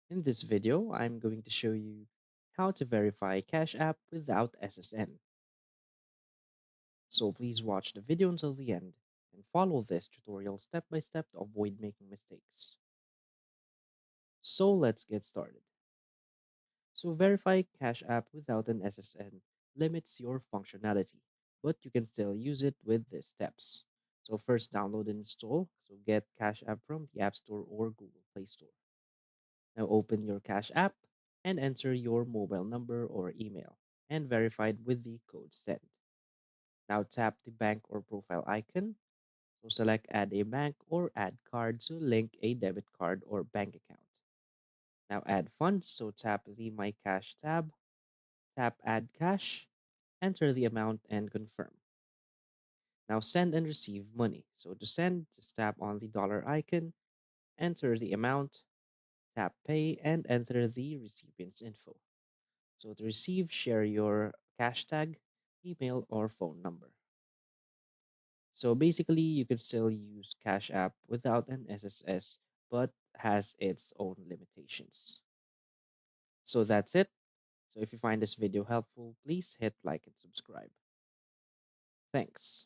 In this video, I'm going to show you how to verify Cash App without SSN. So please watch the video until the end and follow this tutorial step by step to avoid making mistakes. So let's get started. So verify Cash App without an SSN limits your functionality, but you can still use it with these steps. So first download and install. So get Cash App from the App Store or Google Play Store. Now open your Cash App and enter your mobile number or email and verify it with the code send. Now tap the bank or profile icon. So select add a bank or add card to link a debit card or bank account. Now add funds. So tap the My Cash tab, tap add cash, enter the amount and confirm. Now send and receive money. So to send, just tap on the dollar icon, enter the amount, tap pay and enter the recipient's info. So to receive, share your cash tag, email, or phone number. So basically, you can still use Cash App without an SSS, but has its own limitations. So that's it. So if you find this video helpful, please hit like and subscribe. Thanks.